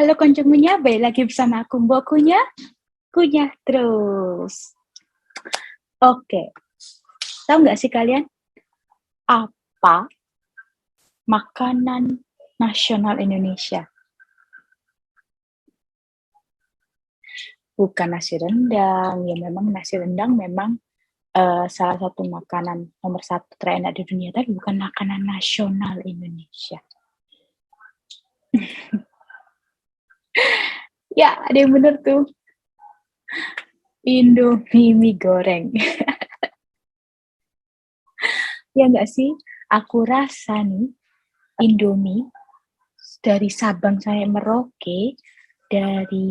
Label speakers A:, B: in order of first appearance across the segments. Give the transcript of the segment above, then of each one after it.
A: Halo konjungnya, balik lagi bersama aku Mbok Kunyah terus. Oke, tahu nggak sih kalian apa makanan nasional Indonesia? Bukan nasi rendang, ya memang nasi rendang memang salah satu makanan nomor satu terenak di dunia, tapi bukan makanan nasional Indonesia. Ya, ada yang bener tuh. Indomie mie goreng. Ya nggak sih? Aku rasa nih, Indomie dari Sabang sampai Merauke, dari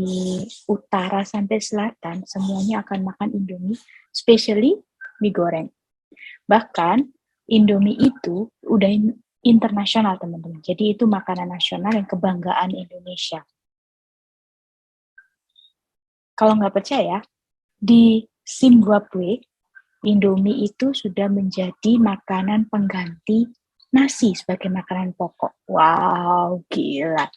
A: utara sampai selatan, semuanya akan makan Indomie, especially mie goreng. Bahkan, Indomie itu udah internasional, teman-teman. Jadi itu makanan nasional yang kebanggaan Indonesia. Kalau nggak percaya, di Zimbabwe, Indomie itu sudah menjadi makanan pengganti nasi sebagai makanan pokok. Wow, gila.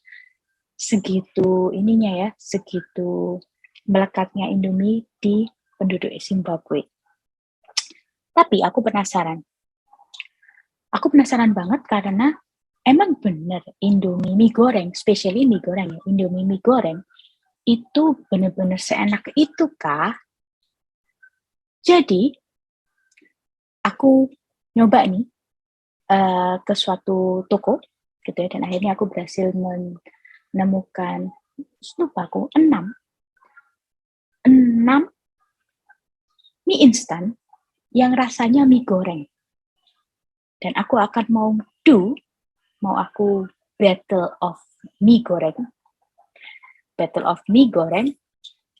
A: Segitu ininya ya, segitu melekatnya Indomie di penduduk Zimbabwe. Tapi aku penasaran. Aku penasaran banget karena emang bener Indomie mie goreng, especially mie goreng ya, Indomie mie goreng, itu bener-bener seenak itu kah? Jadi, aku nyoba nih ke suatu toko, gitu ya, dan akhirnya aku berhasil menemukan, lupa aku, 6 mie instan yang rasanya mie goreng. Dan aku akan mau aku battle of mie goreng,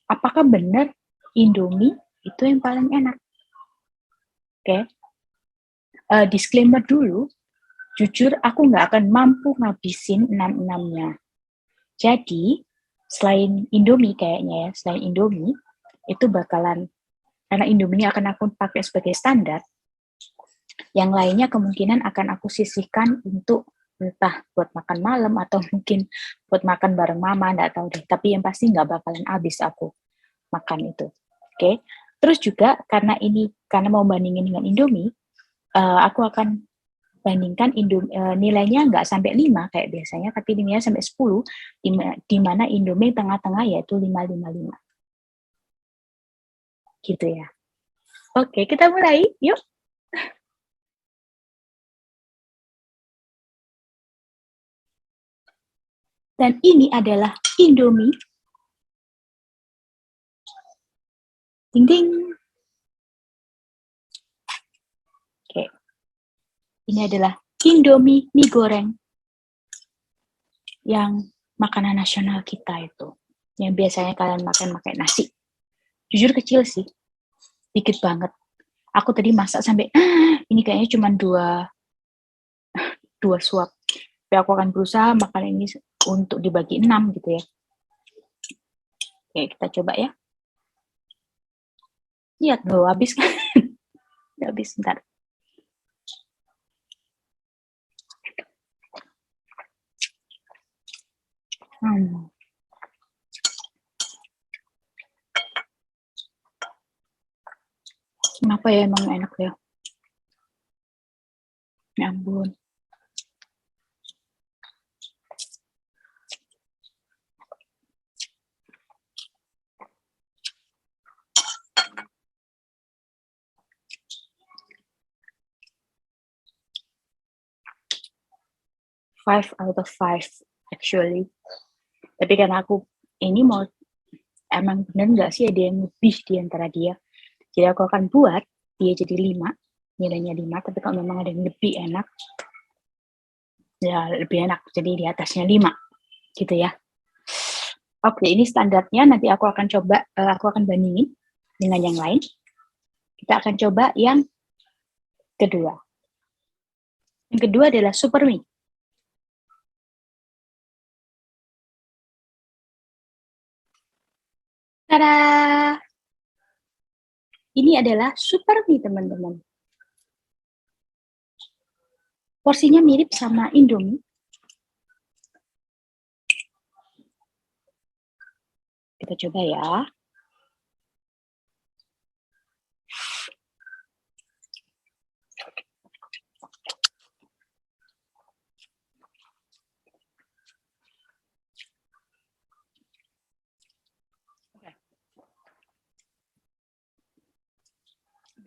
A: apakah benar Indomie itu yang paling enak? Oke. Disclaimer dulu, jujur aku nggak akan mampu ngabisin 6-6-nya. Jadi, selain Indomie kayaknya ya, selain Indomie, itu bakalan, karena Indomie akan aku pakai sebagai standar, yang lainnya kemungkinan akan aku sisihkan untuk entah buat makan malam atau mungkin buat makan bareng mama, nggak tahu deh. Tapi yang pasti nggak bakalan habis aku makan itu. Oke. Terus juga karena mau bandingin dengan Indomie, aku akan bandingkan nilainya nggak sampai 5 kayak biasanya, tapi nilainya sampai 10, di mana Indomie tengah-tengah yaitu 5,55. Gitu ya. Oke, kita mulai. Yuk. Dan ini adalah Indomie. Ding ding. Oke. Ini adalah Indomie mie goreng yang makanan nasional kita itu. Yang biasanya kalian makan pakai nasi. Jujur kecil sih. Dikit banget. Aku tadi masak sampai ini kayaknya cuma dua suap. Tapi aku akan berusaha makan ini untuk dibagi 6 gitu ya. Oke, kita coba ya. Lihat loh, habis kan? Habis, bentar. Kenapa ya emang enak ya? Ya ampun. Five out of 5 actually. Tapi karena aku ini mau, emang bener nggak sih ada yang lebih di antara dia? Jadi aku akan buat dia jadi 5, nilainya 5, tapi kalau memang ada yang lebih enak, ya lebih enak, jadi di atasnya 5, gitu ya. Oke, ini standarnya, nanti aku akan coba, aku akan bandingin dengan yang lain. Kita akan coba yang kedua. Yang kedua adalah super mie. Tada! Ini adalah super mie, teman-teman. Porsinya mirip sama Indomie. Kita coba ya.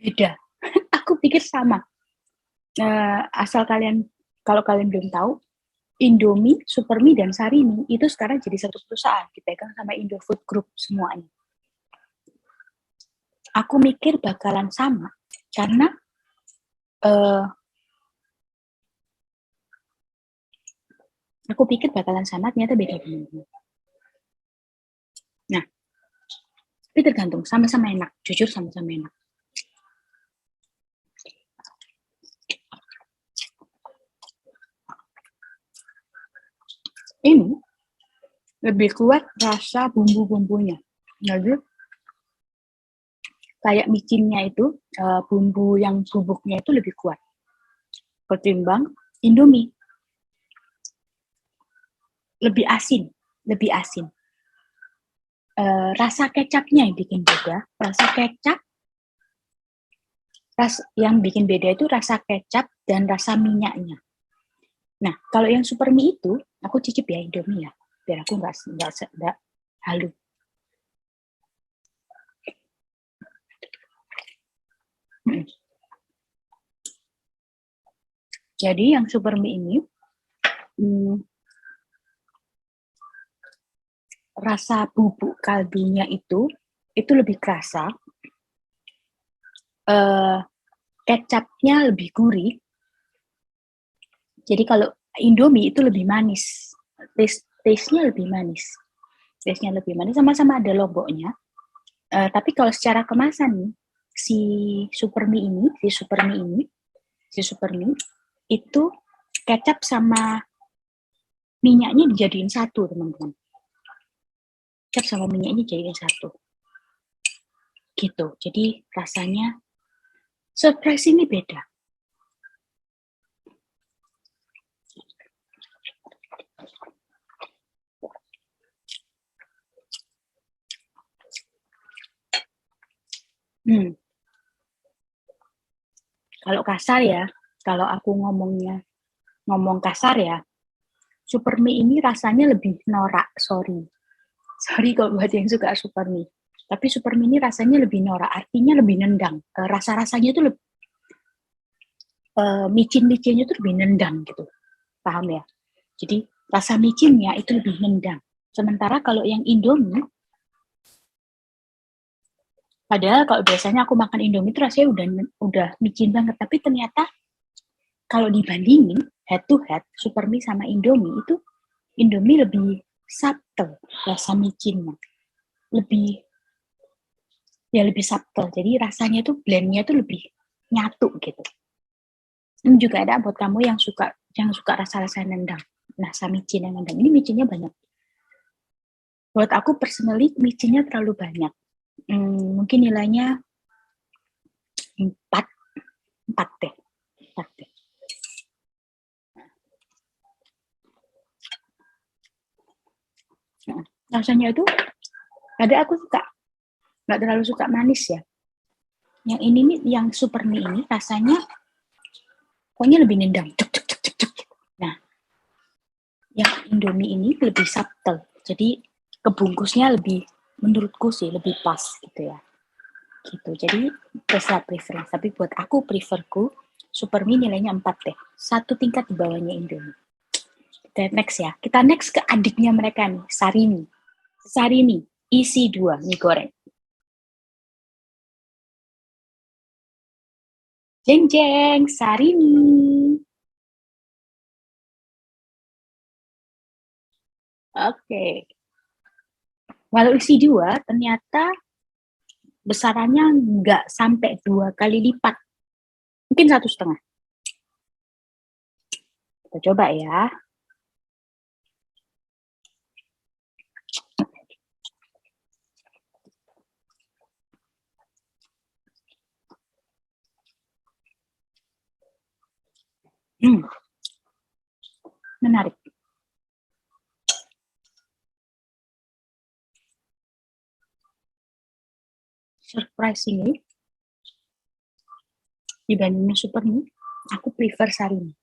A: Beda. Aku pikir sama. Asal kalau kalian belum tahu, Indomie, Supermie, dan Sarini itu sekarang jadi satu perusahaan, dipegang sama Indofood Group semuanya. Aku mikir bakalan sama, karena aku pikir bakalan sama, ternyata beda. Nah, tapi tergantung, sama-sama enak, jujur sama-sama enak. Ini lebih kuat rasa bumbu-bumbunya. Jadi kayak micinnya itu, bumbu yang bubuknya itu lebih kuat ketimbang Indomie. Lebih asin. Rasa kecapnya yang bikin beda. Yang bikin beda itu rasa kecap dan rasa minyaknya. Nah, kalau yang Supermie itu, aku cicip ya Indomie ya, biar aku nggak halu. Jadi yang Supermie ini, rasa bubuk kaldunya itu lebih kerasa, kecapnya lebih gurih. Jadi kalau Indomie itu lebih manis, taste-nya lebih manis. Sama-sama ada lomboknya. Tapi kalau secara kemasan nih, si Supermie itu kecap sama minyaknya dijadiin satu, teman-teman. Kecap sama minyaknya dijadiin satu. Gitu. Jadi rasanya surprise ini beda. Kalau kasar ya, kalau aku ngomong kasar ya, Supermie ini rasanya lebih norak, sorry kalau buat yang suka Supermie. Tapi Supermie ini rasanya lebih norak, artinya lebih nendang. Rasa-rasanya itu lebih, micin-micinnya itu lebih nendang gitu, paham ya? Jadi rasa micinnya itu lebih nendang. Sementara kalau yang Indomie, padahal kalau biasanya aku makan Indomie itu rasanya udah micin banget, tapi ternyata kalau dibandingin head to head Supermie sama Indomie itu Indomie lebih subtle rasa micinnya, lebih subtle. Jadi rasanya tuh blendnya tuh lebih nyatu gitu. Ini juga ada buat kamu yang suka rasa-rasa nendang, rasa micin yang nendang. Ini micinnya banyak. Buat aku personally micinnya terlalu banyak. Mungkin nilainya 4 deh. Rasanya itu ada aku suka, nggak terlalu suka manis ya. Yang ini nih, yang Supermie ini rasanya pokoknya lebih nendang. Nah, yang Indomie ini lebih subtle. Jadi kebungkusnya lebih, menurutku sih lebih pas gitu ya. Gitu. Jadi terserah preference. Tapi buat aku preferku Supermie nilainya 4 deh. Satu tingkat di bawahnya Indomie. Kita next ya. Kita next ke adiknya mereka nih, Sarini, isi 2 mie goreng. Jeng jeng, Sarini. Oke. Walau isi 2, ternyata besarannya nggak sampai 2 kali lipat. Mungkin 1,5. Kita coba ya. Menarik. surprisingly, dibandingin Supermi, aku prefer Sarimi.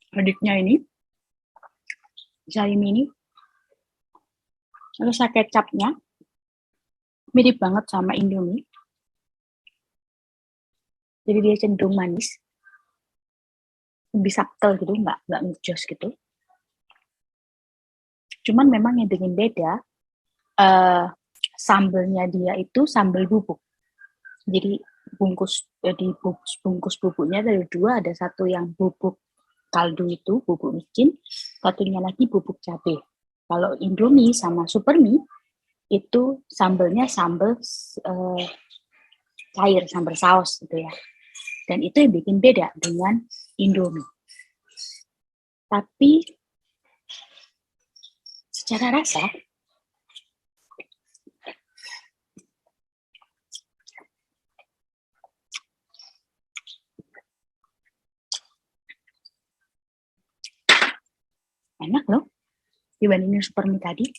A: Adiknya ini, Sarimi ini, rasa kecapnya mirip banget sama Indomie. Jadi dia cenderung manis, lebih subtle gitu, nggak ngejos gitu. Cuman memang yang bikin beda, sambelnya dia itu sambal bubuk. Jadi bungkus bubuknya dari dua, ada satu yang bubuk kaldu itu, bubuk micin, satunya lagi bubuk cabai. Kalau Indomie sama Supermi itu sambelnya sambel cair, sambal saus gitu ya. Dan itu yang bikin beda dengan Indomie. Tapi secara rasa enak loh dibandingin Supermi tadi.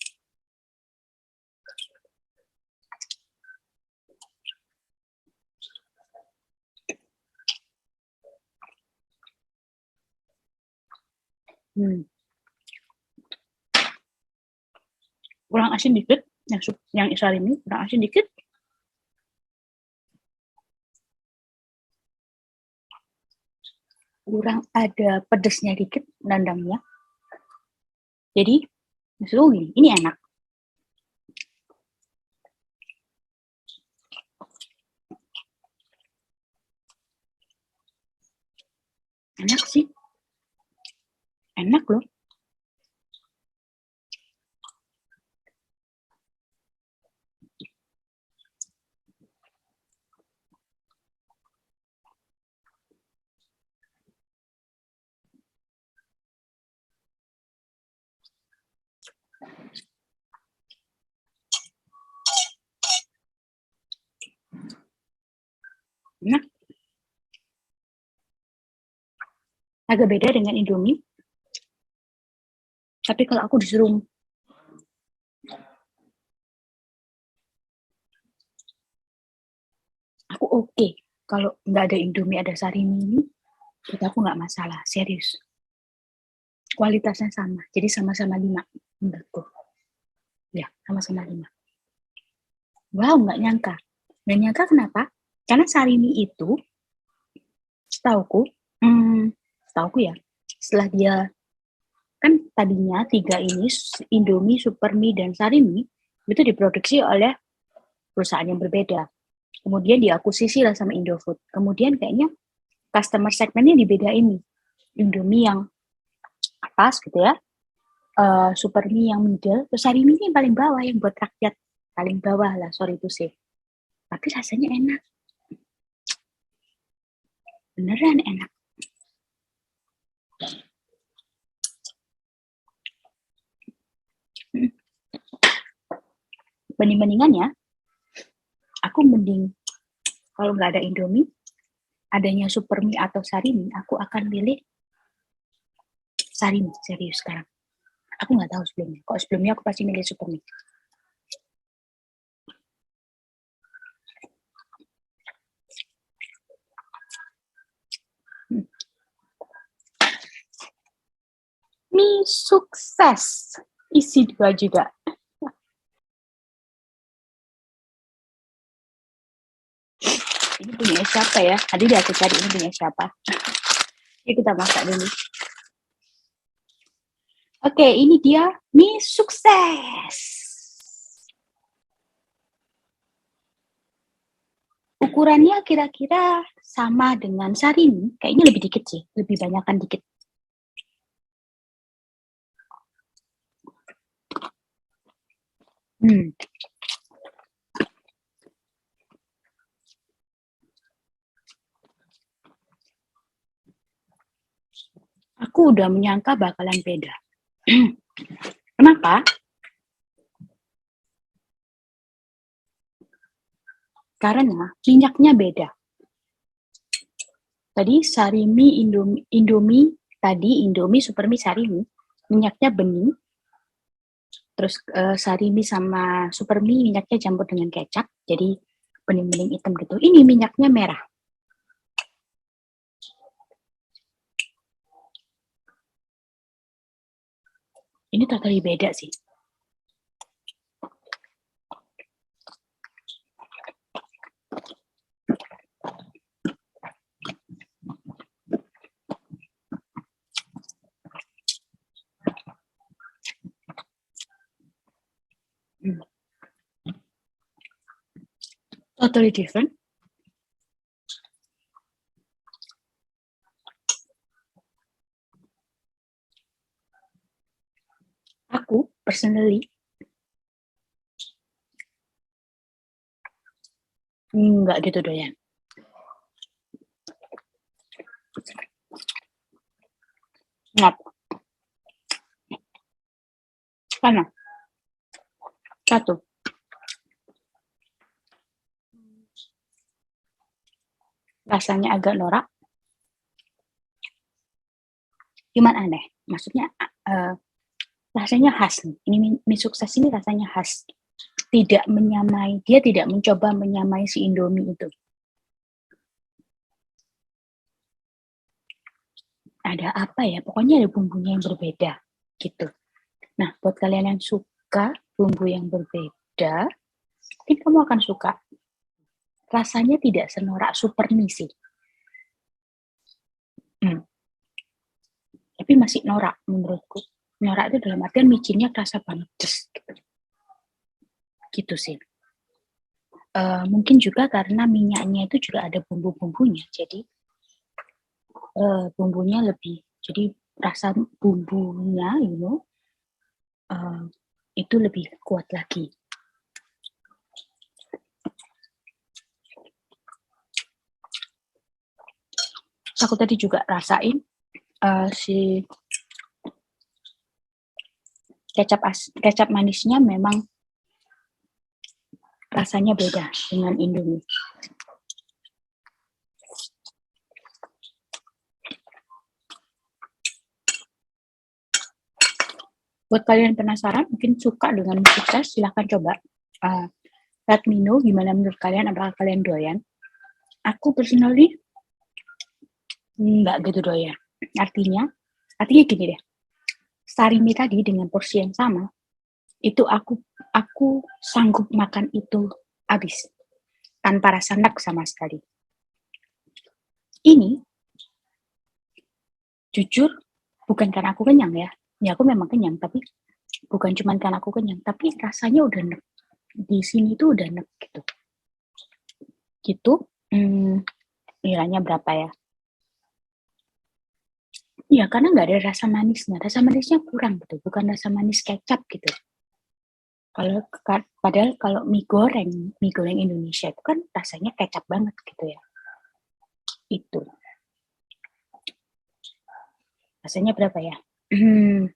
A: Kurang asin dikit, yang Sarimi kurang asin dikit. Kurang ada pedesnya dikit, nandangnya. Jadi, maksudku gini, ini enak. Enak sih. Enak loh. Enak. Agak beda dengan Indomie. Tapi kalau aku disuruh aku oke. Kalau nggak ada Indomie, ada Sarimi ini, itu aku nggak masalah, serius. Kualitasnya sama, jadi sama-sama 5 menurutku. Ya, sama-sama 5. Wow, nggak nyangka. Nggak nyangka kenapa? Karena Sarimi itu, setauku ya, setelah dia, kan tadinya 3 ini, Indomie, Supermi, dan Sarimi, itu diproduksi oleh perusahaan yang berbeda. Kemudian diakuisisi lah sama Indofood. Kemudian kayaknya customer segmennya dibedain nih. Indomie yang atas gitu ya, Supermi yang middle, terus Sarimi ini yang paling bawah, yang buat rakyat paling bawah lah, sorry to say. Tapi rasanya enak. Beneran enak. Banding-bandingannya, aku mending kalau nggak ada Indomie, adanya Supermi atau Sarimi, aku akan pilih Sarimi, serius sekarang. Aku nggak tahu sebelumnya. Kalau sebelumnya aku pasti milih Supermi. Mie sukses. Isi 2 juga. Ini punya siapa ya? Tadi aku cari ini punya siapa. Yuk kita masak dulu. Oke, ini dia mie sukses. Ukurannya kira-kira sama dengan Sarimi. Kayaknya lebih dikit sih, lebih banyakan dikit. Aku udah menyangka bakalan beda. Kenapa? Karena minyaknya beda. Tadi sarimi, Indomie, super mie, sarimi, minyaknya bening, terus sarimi sama super mie minyaknya campur dengan kecap, jadi bening-bening hitam gitu. Ini minyaknya merah. Ini totally beda sih. Totally different. Aku personally nggak gitu doyan. Ngap. Karena satu, rasanya agak norak, cuman aneh. Maksudnya rasanya khas. Ini mie sukses ini rasanya khas. Tidak menyamai, dia tidak mencoba menyamai si Indomie itu. Ada apa ya? Pokoknya ada bumbunya yang berbeda gitu. Nah, buat kalian yang suka bumbu yang berbeda, mungkin kamu akan suka. Rasanya tidak senorak super mie sih. Tapi masih norak menurutku. Norak itu dalam artian micinnya kerasa banget. Gitu. Gitu sih. Mungkin juga karena minyaknya itu juga ada bumbu-bumbunya. Jadi bumbunya lebih. Jadi rasa bumbunya, itu lebih kuat lagi. Aku tadi juga rasain si kecap manisnya memang rasanya beda dengan Indomie. Buat kalian penasaran, mungkin suka dengan mie sukses, silahkan coba. Let me know gimana menurut kalian, apakah kalian doyan. Aku personally nggak gitu doyan. Artinya gini deh, sarimi tadi dengan porsi yang sama, itu aku sanggup makan itu habis tanpa rasa nek sama sekali. Ini jujur bukan karena aku kenyang ya. Ya aku memang kenyang, tapi bukan cuma karena aku kenyang, tapi rasanya udah nek. Di sini tuh udah nek gitu. Gitu. Nilainya berapa ya? Ya karena nggak ada rasa manisnya. Rasa manisnya kurang gitu. Bukan rasa manis kecap gitu. Padahal kalau mie goreng Indonesia itu kan rasanya kecap banget gitu ya. Itu. Rasanya berapa ya? 3,5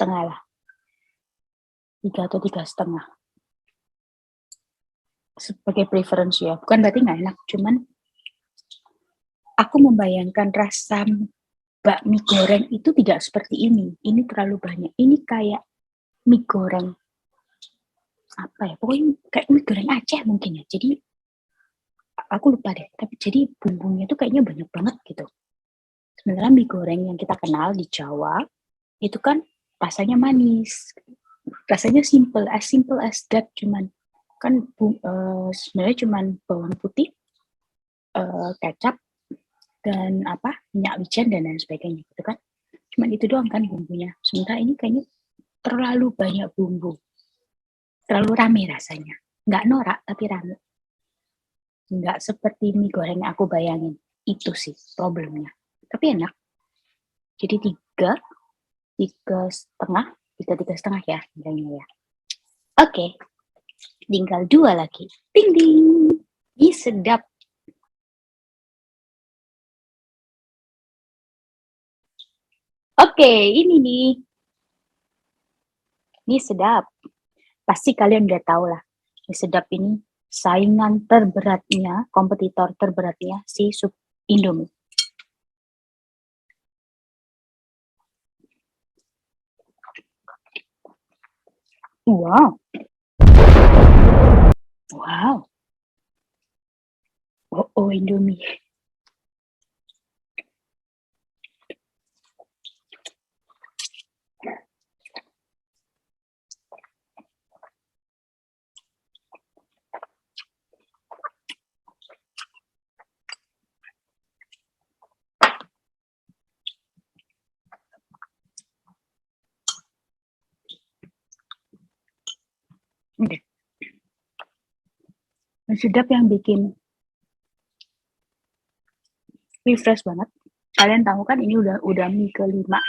A: lah. 3 atau 3,5. Sebagai preference ya. Bukan berarti nggak enak, cuman aku membayangkan rasa bakmi goreng itu tidak seperti ini. Ini terlalu banyak. Ini kayak mie goreng apa ya? Pokoknya kayak mie goreng Aceh mungkin ya. Jadi aku lupa deh. Tapi jadi bumbunya tuh kayaknya banyak banget gitu. Sementara mie goreng yang kita kenal di Jawa itu kan rasanya manis. Rasanya simple as that, cuman kan sebenarnya cuman bawang putih, kecap, dan minyak wijen dan lain sebagainya gitu kan. Cuman itu doang kan bumbunya. Sementara ini kayaknya terlalu banyak bumbu. Terlalu rame rasanya. Nggak norak, tapi rame. Nggak seperti mie goreng yang aku bayangin. Itu sih problemnya. Tapi enak. Jadi 3,5 ya nilainya ya. Oke, tinggal 2 lagi. Ding ding. Ih, sedap. Oke, ini nih. Mie sedap. Pasti kalian udah tahu lah. Mie sedap ini saingan terberatnya, kompetitor terberatnya si sup Indomie. Wow. Wow. Oh, Indomie. Udah. Mie sedap yang bikin refresh banget. Kalian tahu kan ini udah mie kelima.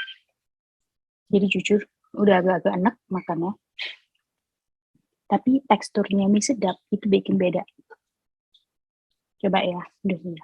A: Jadi jujur udah agak-agak enak makannya. Tapi teksturnya mie sedap itu bikin beda. Coba ya, dulu.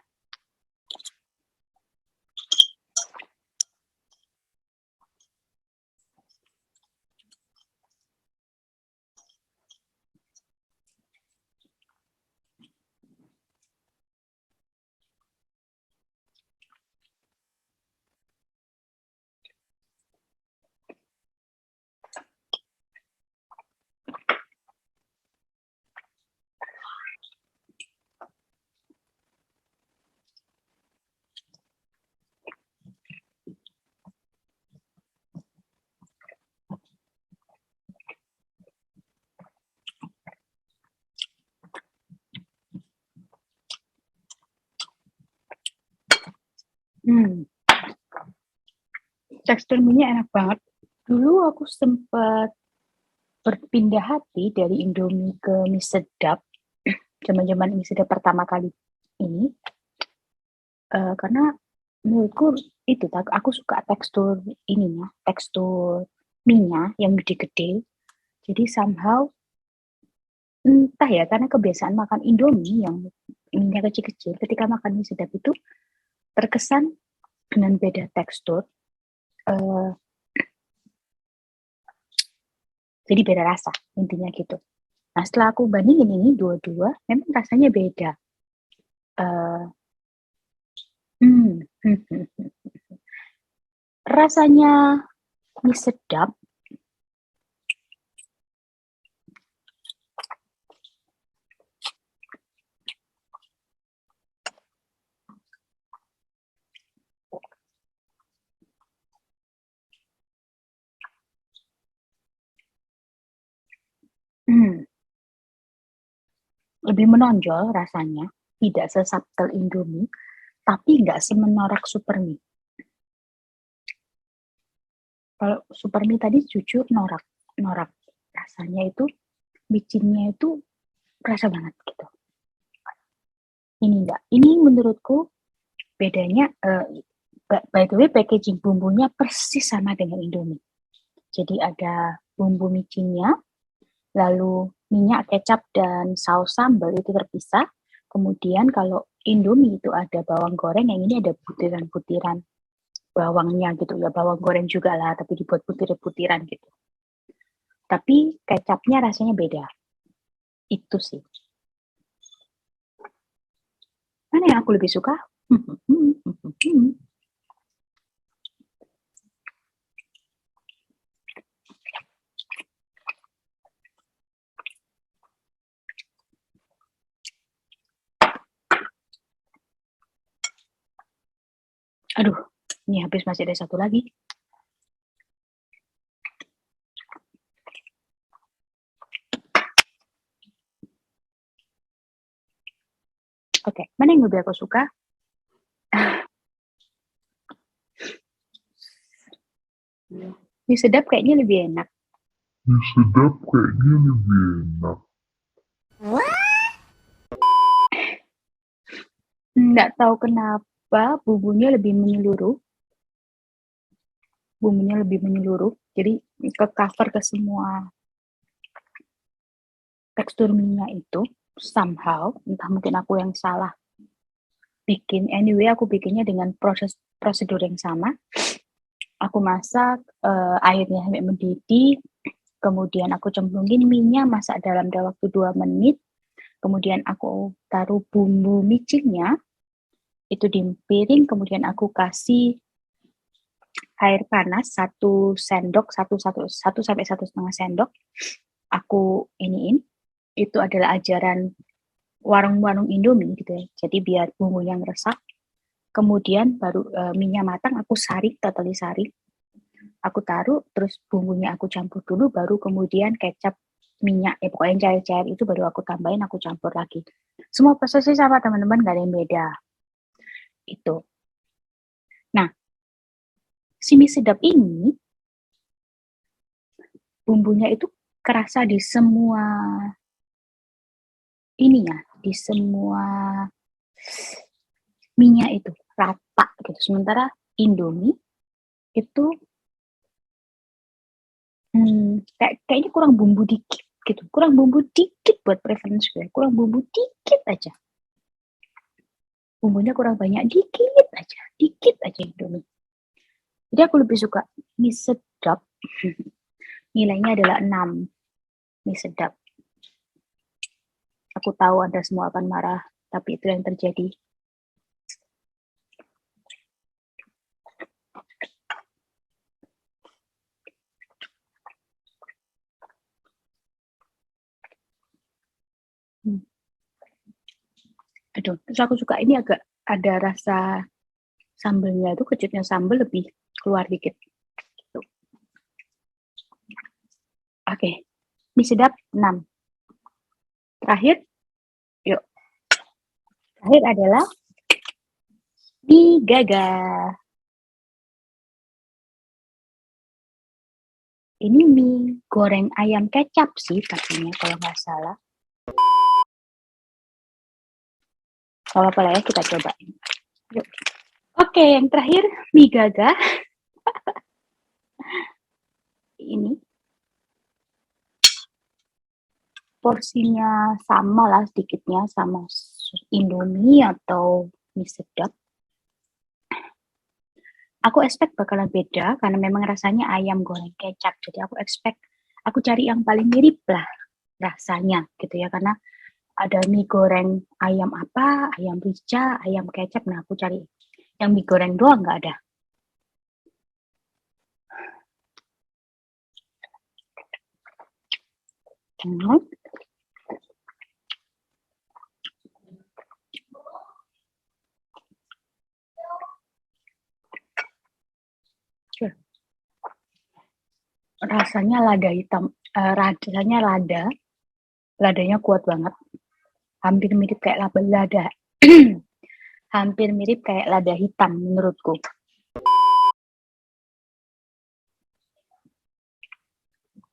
A: Tekstur mie enak banget. Dulu aku sempat berpindah hati dari Indomie ke mie sedap. Zaman-zaman mie sedap pertama kali ini. Karena menurutku itu, aku suka tekstur ininya, tekstur mie-nya yang gede-gede. Jadi somehow, entah ya, karena kebiasaan makan Indomie yang mie-nya kecil-kecil, ketika makan mie sedap itu terkesan dengan beda tekstur. Jadi beda rasa, intinya gitu. Nah, setelah aku bandingin ini dua-dua, memang rasanya beda. Rasanya mie sedap lebih menonjol rasanya, tidak sesubtle Indomie, tapi nggak semenorak super mie. Kalau super mie tadi jujur norak rasanya itu, bikinnya itu kerasa banget gitu. Ini enggak. Ini menurutku bedanya, by the way packaging bumbunya persis sama dengan Indomie. Jadi ada bumbu micinnya, lalu minyak, kecap, dan saus sambal itu terpisah. Kemudian kalau Indomie itu ada bawang goreng, yang ini ada butiran-butiran bawangnya gitu ya, bawang goreng juga lah, tapi dibuat butiran-butiran gitu. Tapi kecapnya rasanya beda. Itu sih. Mana yang aku lebih suka? Aduh, ini habis masih ada satu lagi. Oke, mana yang lebih aku suka? Mie sedap kayaknya lebih enak.
B: Mie sedap kayaknya lebih enak.
A: Nggak tahu kenapa bumbunya lebih menyeluruh. Jadi ke cover ke semua tekstur mie-nya itu. Somehow, entah mungkin aku yang salah bikin. Anyway, aku bikinnya dengan prosedur yang sama. Aku masak, airnya sampai mendidih, kemudian aku cemplungin mie-nya, masak dalam waktu 2 menit, kemudian aku taruh bumbu micinnya, itu di piring, kemudian aku kasih air panas 1 sendok, 1 sampai 1,5 sendok, aku iniin, itu adalah ajaran warung-warung Indomie gitu ya, jadi biar bumbunya ngeresap, kemudian baru mie-nya matang, aku saring, totally saring, aku taruh, terus bumbunya aku campur dulu, baru kemudian kecap, minyak, pokoknya yang cair-cair itu baru aku tambahin, aku campur lagi. Semua prosesnya sama teman-teman, gak ada yang beda. Itu. Nah, si mie sedap ini, bumbunya itu kerasa di semua ini ya, di semua minyak itu rata gitu. Sementara Indomie itu kayaknya kurang bumbu dikit gitu. Kurang bumbu dikit buat preference gue. Kurang bumbu dikit aja. Bumbunya kurang banyak dikit aja Indomie. Jadi aku lebih suka mie sedap. Nilainya adalah 6. Mie sedap. Aku tahu Anda semua akan marah, tapi itu yang terjadi. Aduh, terus aku suka ini agak ada rasa sambelnya itu, kecutnya sambel lebih keluar dikit. Gitu. Oke, mie sedap 6. Terakhir, yuk. Terakhir adalah mie gagah. Ini mie goreng ayam kecap sih katanya kalau nggak salah. Kalau apa ya, kita coba. Yuk. Oke, yang terakhir mie gagah. Ini porsinya sama lah sedikitnya sama Indomie atau mie sedap. Aku expect bakalan beda karena memang rasanya ayam goreng kecap. Jadi aku cari yang paling mirip lah rasanya gitu ya, karena ada mie goreng ayam apa, ayam rica, ayam kecap. Nah, aku cari yang mie goreng doang nggak ada. Rasanya lada hitam, rasanya ladanya kuat banget, hampir mirip kayak lada, hampir mirip kayak lada hitam menurutku.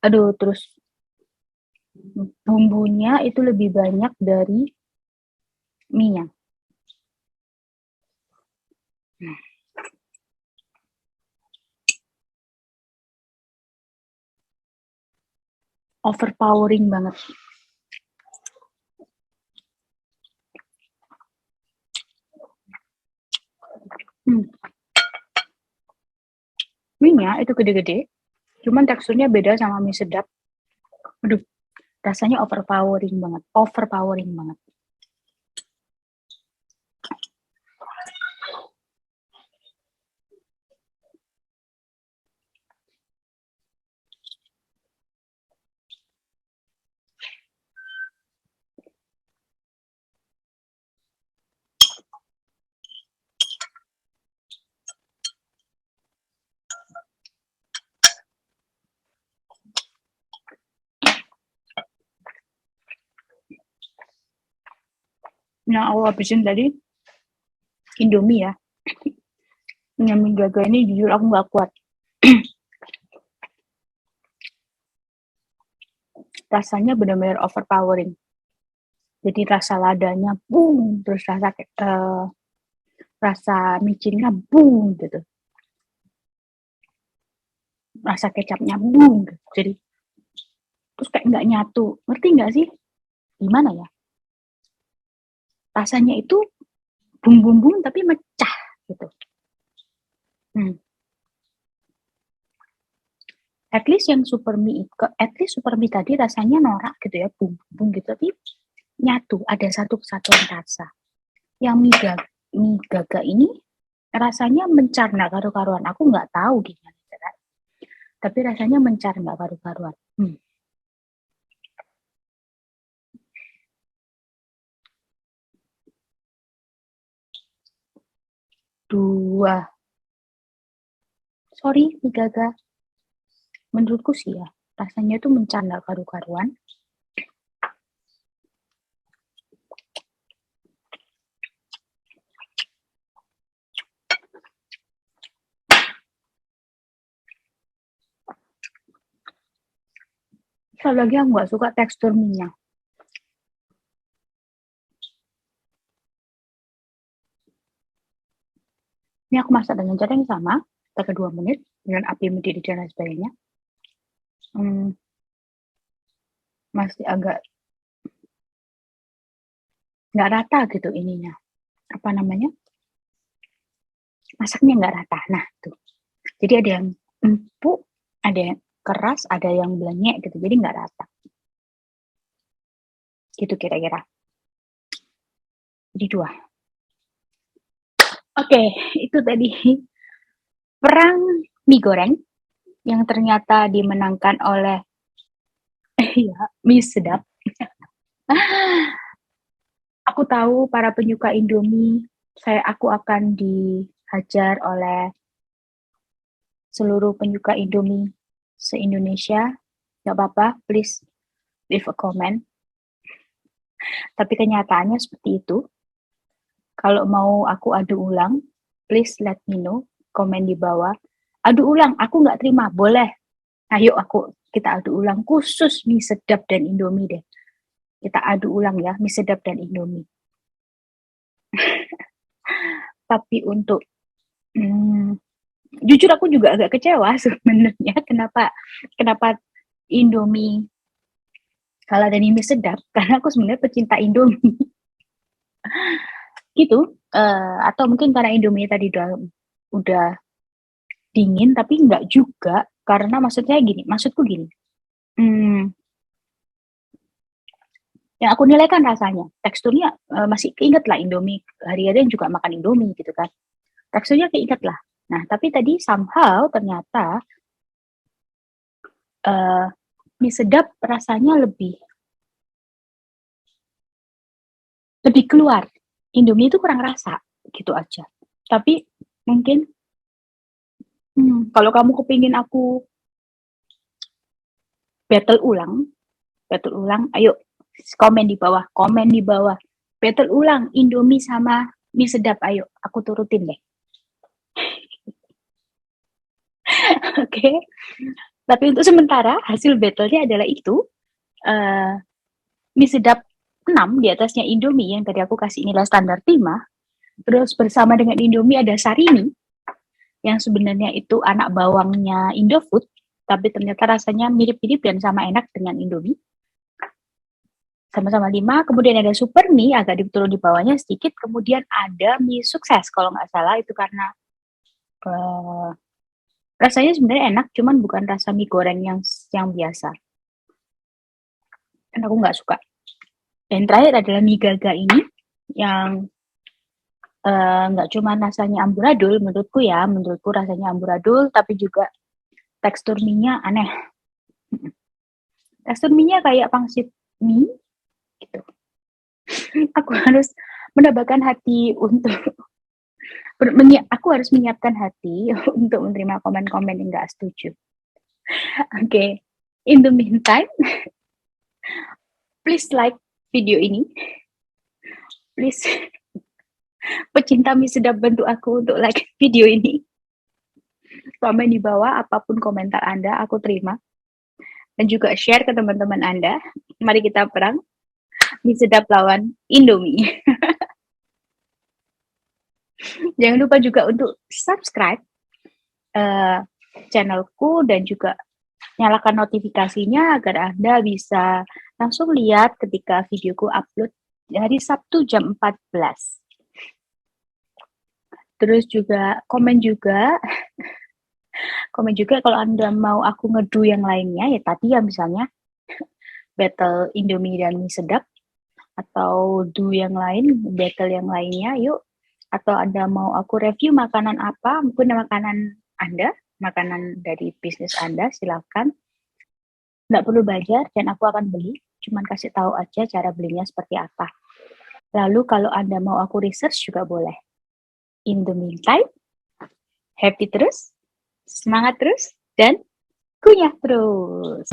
A: Aduh, terus bumbunya itu lebih banyak dari mie-nya. Overpowering banget. Mie-nya itu gede-gede, cuman teksturnya beda sama mie sedap. Aduh, rasanya overpowering banget. Yang aku habisin tadi Indomie ya. Yang mie gagah ini jujur aku nggak kuat. Rasanya benar-benar overpowering. Jadi rasa ladanya boom, terus rasa micinnya boom gitu. Rasa kecapnya boom gitu. Jadi terus kayak nggak nyatu. Ngerti nggak sih? Gimana ya? Rasanya itu bum tapi mecah gitu. At least yang super mie tadi rasanya norak gitu ya, bumbu gitu, tapi nyatu, ada satu kesatuan rasa. Yang mie gaga ini rasanya mencar nggak karu-karuan. Aku nggak tahu gimana cara, tapi rasanya mencar nggak karu-karuan. Dua. Sorry, mie gaga. Menurutku sih ya, rasanya tuh mencar nggak karu-karuan. Sekali lagi aku nggak suka tekstur mie-nya. Ini aku masak dengan cara yang sama, pakai 2 menit, dengan api mendidih dan lain sebagainya. Masih agak nggak rata gitu ininya. Apa namanya? Masaknya nggak rata. Nah, tuh. Jadi ada yang empuk, ada yang keras, ada yang blenyek gitu. Jadi nggak rata. Gitu kira-kira. Jadi 2. Oke, itu tadi perang mie goreng yang ternyata dimenangkan oleh ya, mie sedap. Aku tahu para penyuka Indomie, aku akan dihajar oleh seluruh penyuka Indomie se-Indonesia. Gak apa-apa, please leave a comment. Tapi kenyataannya seperti itu. Kalau mau aku adu ulang, please let me know, komen di bawah. Adu ulang, aku nggak terima, boleh. Ayo kita adu ulang, khusus mie sedap dan Indomie deh. Kita adu ulang ya, mie sedap dan Indomie. Tapi untuk, jujur aku juga agak kecewa sebenarnya kenapa Indomie kalah dari mie sedap, karena aku sebenarnya pecinta Indomie. Gitu, atau mungkin karena Indomie tadi udah dingin, tapi enggak juga, karena maksudku gini, yang aku nilai kan rasanya, teksturnya masih keinget lah Indomie, hari-harian juga makan Indomie gitu kan, teksturnya keinget lah. Nah, tapi tadi somehow ternyata mie sedap rasanya lebih keluar. Indomie itu kurang rasa, gitu aja. Tapi mungkin kalau kamu kepingin aku battle ulang, ayo komen di bawah. Battle ulang Indomie sama mie sedap, ayo aku turutin deh. Oke. Tapi untuk sementara hasil battle-nya adalah itu. Mie sedap 6 di atasnya Indomie yang tadi aku kasih nilai standar 5. Terus bersama dengan Indomie ada Sarimi yang sebenarnya itu anak bawangnya Indofood, tapi ternyata rasanya mirip-mirip dan sama enak dengan Indomie. Sama-sama 5. Kemudian ada Super Mie, agak diturun di bawahnya sedikit. Kemudian ada Mie Sukses, kalau nggak salah itu karena rasanya sebenarnya enak, cuman bukan rasa mie goreng yang biasa. Dan aku nggak suka. Dan terakhir adalah mie gaga ini, yang nggak cuma rasanya amburadul, menurutku rasanya amburadul, tapi juga tekstur mie-nya aneh. Tekstur mie-nya kayak pangsit mie, gitu. Aku harus menambahkan hati aku harus menyiapkan hati untuk menerima komen-komen yang nggak setuju. Oke. In the meantime, please like video ini. Please, pecinta mie sedap, bantu aku untuk like video ini. Komen di bawah, apapun komentar Anda, aku terima. Dan juga share ke teman-teman Anda. Mari kita perang mie sedap lawan Indomie. Jangan lupa juga untuk subscribe channelku dan juga nyalakan notifikasinya agar Anda bisa langsung lihat ketika videoku upload hari Sabtu jam 14. Terus juga komen Komen juga kalau Anda mau aku ngedu yang lainnya, ya tadi ya misalnya battle Indomie dan mie sedap, atau do yang lain, battle yang lainnya, yuk. Atau Anda mau aku review makanan apa, mungkin makanan Anda, makanan dari bisnis Anda, silakan. Nggak perlu bayar dan aku akan beli, cuman kasih tahu aja cara belinya seperti apa. Lalu kalau Anda mau aku research juga boleh. In the meantime, happy terus, semangat terus, dan kunyah terus.